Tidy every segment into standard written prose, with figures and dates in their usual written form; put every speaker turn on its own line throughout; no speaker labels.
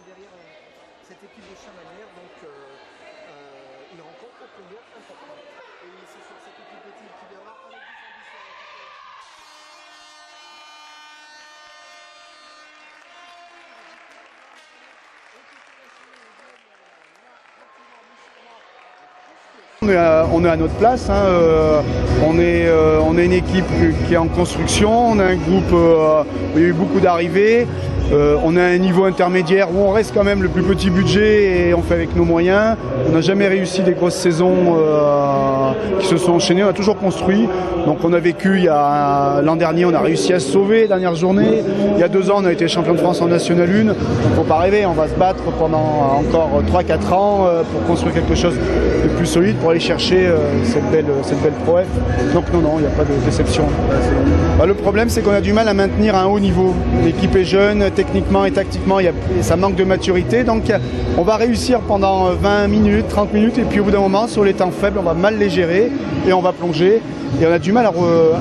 derrière cette équipe de Chamalières. Donc une rencontre pour nous importante. Et c'est sur cette équipe de team qui viendra avec des ambitions.
On est à notre place, hein. On est une équipe qui est en construction, on a un groupe où il y a eu beaucoup d'arrivées, on a un niveau intermédiaire où on reste quand même le plus petit budget et on fait avec nos moyens. On n'a jamais réussi des grosses saisons qui se sont enchaînées, on a toujours construit. Donc on a vécu, l'an dernier on a réussi à se sauver, dernière journée. Il y a 2 ans on a été champion de France en National 1. Il ne faut pas rêver, on va se battre pendant encore 3-4 ans pour construire quelque chose de plus solide, pour aller chercher cette belle prouesse. Donc non, il n'y a pas de déception. Le problème c'est qu'on a du mal à maintenir un haut niveau. L'équipe est jeune, techniquement et tactiquement, ça manque de maturité. Donc on va réussir pendant 20 minutes, 30 minutes, et puis au bout d'un moment, sur les temps faibles, on va mal les gérer et on va plonger. Et on a du mal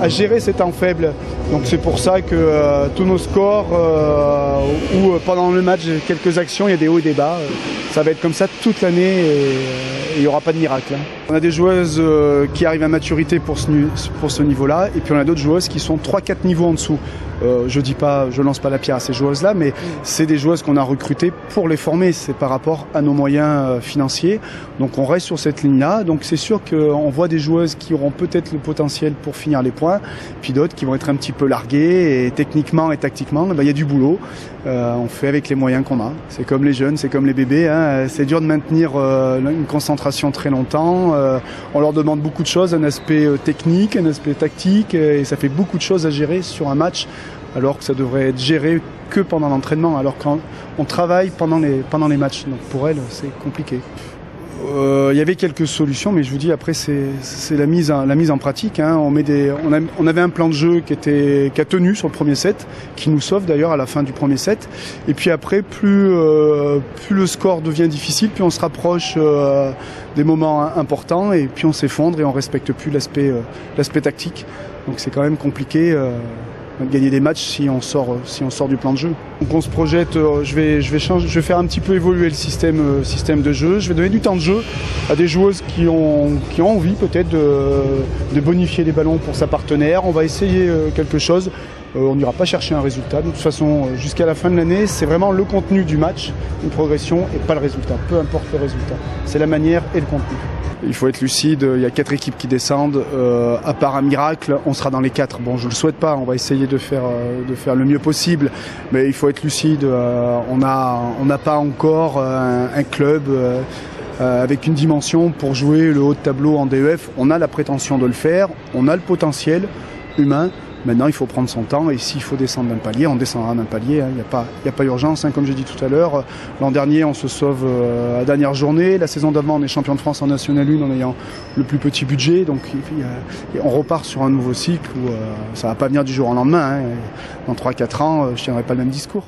à gérer ces temps faibles. Donc c'est pour ça que tous nos scores, où pendant le match, quelques actions, il y a des hauts et des bas. Ça va être comme ça toute l'année et il n'y aura pas de miracle. On a des joueuses qui arrivent à maturité pour ce niveau-là, et puis on a d'autres joueuses qui sont 3-4 niveaux en dessous. Je lance pas la pierre à ces joueuses-là, mais c'est des joueuses qu'on a recrutées pour les former. C'est par rapport à nos moyens financiers. Donc on reste sur cette ligne-là. Donc c'est sûr qu'on voit des joueuses qui auront peut-être le potentiel pour finir les points, puis d'autres qui vont être un petit peu larguées, et techniquement et tactiquement, il y a du boulot. On fait avec les moyens qu'on a. C'est comme les jeunes, c'est comme les bébés, hein. C'est dur de maintenir une concentration très longtemps. On leur demande beaucoup de choses, un aspect technique, un aspect tactique, et ça fait beaucoup de choses à gérer sur un match, alors que ça devrait être géré que pendant l'entraînement, alors qu'on travaille pendant les matchs. Donc pour elles, c'est compliqué. Il y avait quelques solutions, mais je vous dis, après c'est la mise en pratique, hein. On avait un plan de jeu qui a tenu sur le premier set, qui nous sauve d'ailleurs à la fin du premier set. Et puis après, plus le score devient difficile, plus on se rapproche des moments importants, et puis on s'effondre et on respecte plus l'aspect tactique. Donc c'est quand même compliqué de gagner des matchs si on sort du plan de jeu. Donc on se projette, je vais faire un petit peu évoluer le système de jeu. Je vais donner du temps de jeu à des joueuses qui ont envie peut-être de bonifier les ballons pour sa partenaire. On va essayer quelque chose. On n'ira pas chercher un résultat. De toute façon, jusqu'à la fin de l'année, c'est vraiment le contenu du match, une progression, et pas le résultat. Peu importe le résultat. C'est la manière et le contenu. Il faut être lucide, il y a 4 équipes qui descendent. À part un miracle, on sera dans les 4. Bon, je le souhaite pas, on va essayer de faire le mieux possible. Mais il faut être lucide, on n'a pas encore un club avec une dimension pour jouer le haut de tableau en DEF. On a la prétention de le faire, on a le potentiel humain. Maintenant, il faut prendre son temps, et s'il faut descendre d'un palier, on descendra d'un palier. Il n'y a pas urgence, hein, comme j'ai dit tout à l'heure. L'an dernier, on se sauve à la dernière journée. La saison d'avant, on est champion de France en National 1 en ayant le plus petit budget. Donc on repart sur un nouveau cycle où ça ne va pas venir du jour au lendemain, hein. Dans 3-4 ans, je ne tiendrai pas le même discours.